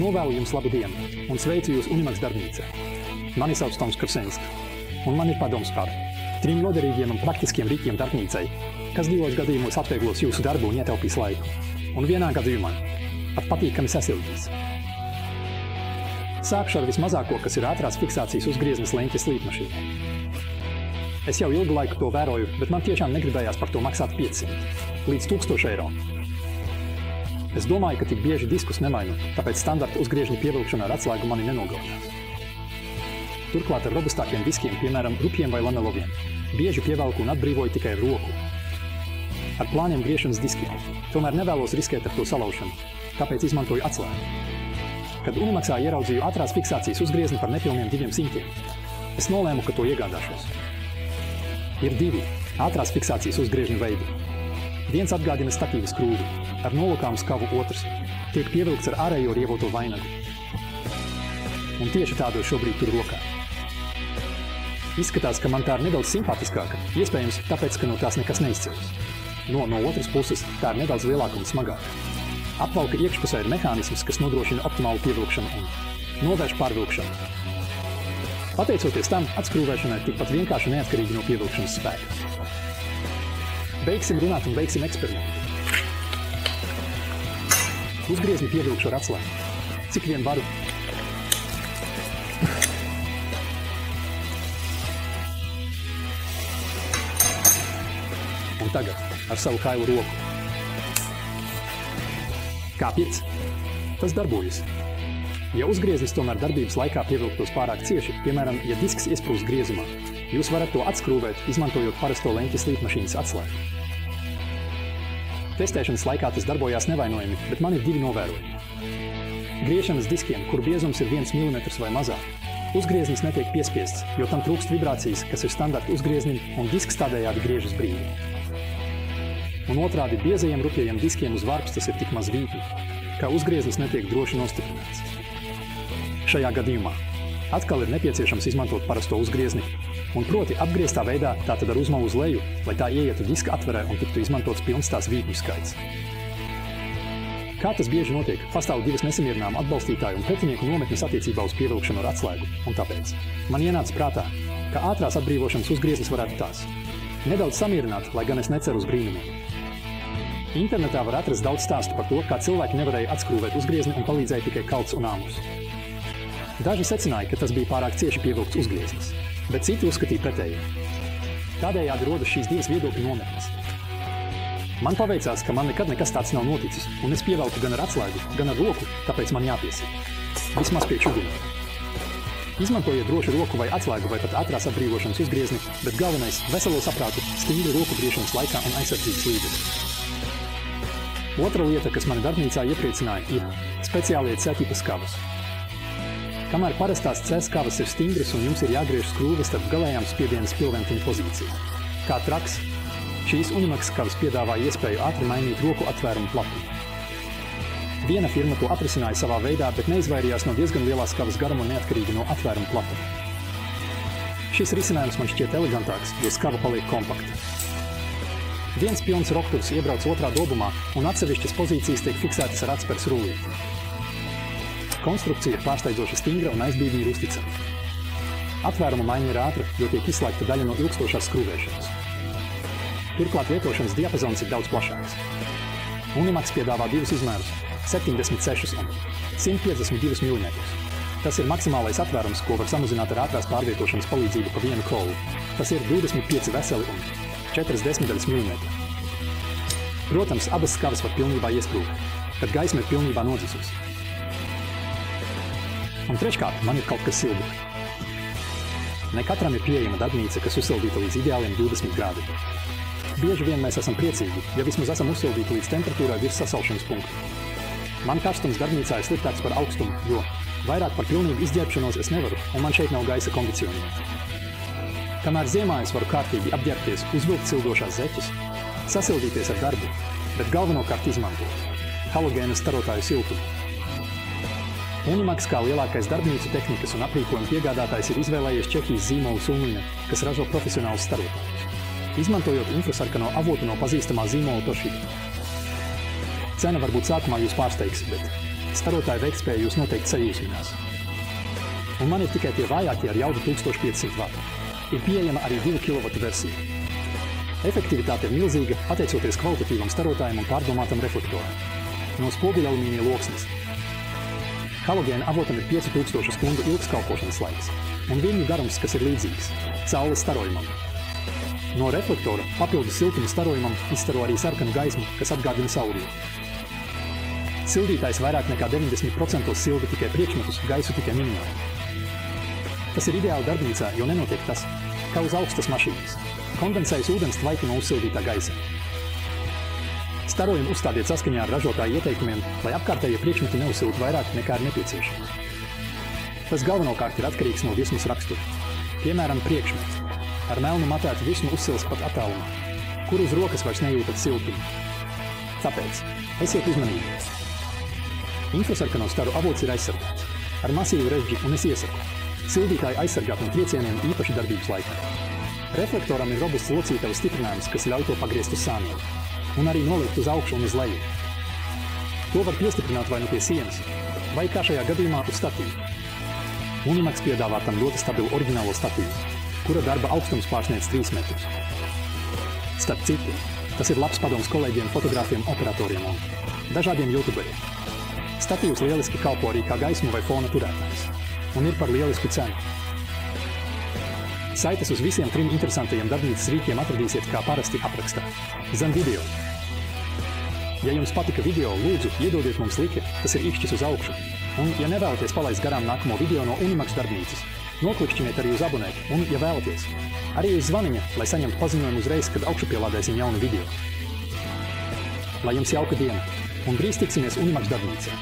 Novēlu jums labu dienu un sveicu jūs Unimax darbnīcā. Mani sauc Toms Kurseņskis, un man ir padoms par 3 noderīgiem un praktiskiem rīkiem darbnīcai, kas 2 gadījumos atvieglos jūsu darbu un ietaupīs laiku, un vienā gadījumā pat patīkami sasildīs. Sākšu ar vismazāko, kas ir ātrās fiksācijas uzgrieznes leņķes slīpmašīnai. Es jau ilgu laiku to vēroju, bet man tiešām negribējās par to maksāt 500 līdz 1000 eiro. Es domāju, ka tik bieži diskus nemainu, tāpēc standarta uzgriežņu pievilkšana ar atslēgu mani nenogalinās. Turklāt ar robustākiem diskiem, piemēram, rupjiem vai lameloviem, bieži pievelku un atbrīvoju tikai ar roku. Ar plāniem griešanas diskiem, tomēr nevēlos riskēt ar to salaušanu, tāpēc izmantoju atslēgu. Kad Unimaxā ieraudzīju ātrās fiksācijas uzgriezni par nepilniem 200, es nolēmu, ka to iegādāšos. Ir 2 ātrās fiksācijas uzgriežņu veidi. Viens atgādina statīvu skrūvi, ar nolukām skavu otrs, tiek pievilkts ar ārējo rievoto vainagu. Un tieši tādu šobrīd tur rokā. Izskatās, ka man tā ir nedaudz simpātiskāka, iespējams, tāpēc, ka no tās nekas neizcils. No otras puses, tā ir nedaudz lielāka un smagāka. Apvalka iekšpusē ir mehānisms, kas nodrošina optimālu pievilkšanu un novērš pārvilkšanu. Pateicoties tam, atskrūvēšana ir tikpat vienkārši neatkarīgi no pievilkšanas spēka. Beigsim runāt un veiksim eksperimentu. Uzgriezni pievilkšu ar atslēgu. Cik vien varu. Un tagad ar savu kailu roku. Kāpēc? Tas darbojas. Ja uzgrieznis tomēr darbības laikā pievilktos pārāk cieši, piemēram, ja disks iesprūst griezumā, jūs varat to atskrūvēt, izmantojot parasto leņķes slīpmašīnas atslēgu. Testēšanas laikā tas darbojās nevainojami, bet man ir 2 novērojumi. Griešanas diskiem, kur biezums ir 1 mm vai mazāk, uzgrieznis netiek piespiests, jo tam trūkst vibrācijas, kas ir standarta uzgrieznim, un disks tādējādi griežas brīvi. Un otrādi biezajiem rupjajiem diskiem uz varpstas ir tik maz vītņu, ka uzgrieznis netiek droši nostiprināts. Šajā gadījumā atkal ir nepieciešams izmantot parasto uzgriezni, un proti apgrieztā veidā tātad ar uzmalu uz leju, lai tā ieietu diska atverē un tiktu izmantots pilns tās vītņu skaits. Kā tas bieži notiek, pastāv 2 nesamierināmu atbalstītāju un pretinieku nometnes attiecībā uz pievilkšanu ar atslēgu, un tāpēc man ienāca prātā, ka ātrās atbrīvošanas uzgrieznis varētu tās nedaudz samierināt, lai gan es neceru uz brīnumiem. Internetā var atrast daudz stāstu par to, kā cilvēki nevarēja atskrūvēt uzgriezni un palīdzēja tikai kalts un āmurs. Daži secināja, ka tas bija pārāk cieši pievilkts uzgrieznis, bet citi uzskatīja pretēji. Tādējādi rodas šīs 2 viedokļu nometnes. Man paveicās, ka man nekad nekas tāds nav noticis, un es pievelku gan ar atslēgu, gan ar roku, tāpēc man jāpiesīt. Vismaz pie čuguma. Izmantojiet droši roku vai atslēgu vai pat ātrās atbrīvošanas uzgriezni, bet galvenais – veselo saprātu, stingru roku griešanas laikā un aizsardzības līdzekļus. Otra lieta, kas mani darbnīcā iepriecināja, ir speciālie C-tipa skavas. Kamēr parastās C skavas ir stingras un jums ir jāgriež skrūves starp galējām spiedienas pilventiņu pozīciju. Kā traks, šīs Unimax skavas piedāvā iespēju ātri mainīt roku atvērumu platumu. Viena firma to atrisināja savā veidā, bet neizvairījās no diezgan lielās skavas garuma neatkarīgi no atvērumu platuma. Šis risinājums man šķiet elegantāks, jo skava paliek kompakta. Viens pilns rokturs iebrauc otrā dobumā, un atsevišķas pozīcijas tiek fiksētas ar atspers rullīti. Konstrukcija ir pārsteidzoši stingra un aizbīdīgi uzticama. Atvēruma maiņa ir ātra, jo tiek izslēgta daļa no ilgstošās skrūvēšanas. Turklāt lietošanas diapazons ir daudz plašāks. Unimax piedāvā 2 izmērus – 76 un 152 mm. Tas ir maksimālais atvērums, ko var samazināt ar ātrās pārvietošanas palīdzību pa vienu kolu. Tas ir 25 veseli un 40 mm. Protams, abas skavas var pilnībā iesprūgt, kad gaisma ir pilnībā nodzisusi. Un treškārt, man ir kaut kas sildi. Ne katram ir pieejama darbnīca, kas uzsildīta līdz ideāliem 20 grādiem. Bieži vien mēs esam priecīgi, ja vismaz esam uzsildīti līdz temperatūrai virs sasalšanas punkta. Man karstums darbnīcā ir sliktāks par augstumu, jo vairāk par pilnīgu izģērbšanos es nevaru, un man šeit nav gaisa kondicionēta. Kamēr ziemā es varu kārtīgi apģērbties, uzvilkt sildošās zeķes, sasildīties ar darbu, bet galvenokārt izmantot halogēnas starotāju siltumu. Unimax kā lielākais darbnīcu tehnikas un aprīkojuma piegādātājs ir izvēlējies Čehijas zīmolu Sulmina, kas ražo profesionālus starotājus, izmantojot infrasarkano avotu no pazīstamā zīmola Toshiba. Cena varbūt sākumā jūs pārsteigs, bet starotāja veiktspēja jūs noteikti sajūsminās. Un man ir tikai tie vājākie ar jaudu 1500 W. Ir pieejama arī 2 kW versija. Efektivitāte ir milzīga, pateicoties kvalitatīvam starotājam un pārdomātam reflektoram. No spoguļalumīnija loksnes. Halogēna avotam ir 5000 stundu ilgs kalpošanas laiks un viļņu garums, kas ir līdzīgs saules starojumam. No reflektora papildus siltuma starojumam izstaro arī sarkanu gaismu, kas atgādina saulrietu. Sildītājs vairāk nekā 90% silda tikai priekšmetus, gaisu tikai minimāli. Tas ir ideāli darbnīcā, jo nenotiek tas, kā uz augstas mašīnas. Kondensējas ūdens tvaiki no uzsildītā gaisa. Starojumu uzstādiet saskaņā ar ražotāju ieteikumiem, lai apkārtējie priekšmeti neuzsiltu vairāk nekā ir nepieciešams. Tas galvenokārt ir atkarīgs no vismas rakstura. Piemēram, priekšmets. Ar melnu matētu vismu uzsils pat attālumā, kur uz rokas vairs nejūtat siltumu. Tāpēc esiet uzmanīgi. Infrasarkano staru avots ir aizsargāts ar masīvu režģi un es iesaku sildītāju aizsargāt no triecieniem īpaši darbības laikā. Reflektoram ir robusts locītavas stiprinājums, kas ļauj to pagriezt uz sāniem un arī nolikt uz augšu un uz leju. To var piestiprināt vai nu pie sienas, vai kā šajā gadījumā uz statīvu. Unimax piedāvā tam ļoti stabilu oriģinālo statīvu, kura darba augstums pārsniedz 3 metrus. Starp citu, tas ir labs padoms kolēģiem, fotogrāfiem, operatoriem un dažādiem youtuberiem. Statīvs lieliski kalpo arī kā gaismu vai fona turētājs un ir par lielisku cenu. Saites uz visiem 3 interesantajiem darbnīcas rīkiem atradīsiet kā parasti aprakstā, zem video. Ja jums patika video, lūdzu, iedodiet mums like, tas ir īkšķis uz augšu. Un, ja nevēlaties palaist garām nākamo video no Unimax darbnīcas, noklikšķiniet arī uz abonēt un, ja vēlaties, arī uz zvaniņa, lai saņemtu paziņojumu uzreiz, kad augšupielādēsim jaunu video. Lai jums jauka diena un drīz tiksimies Unimax darbnīcā.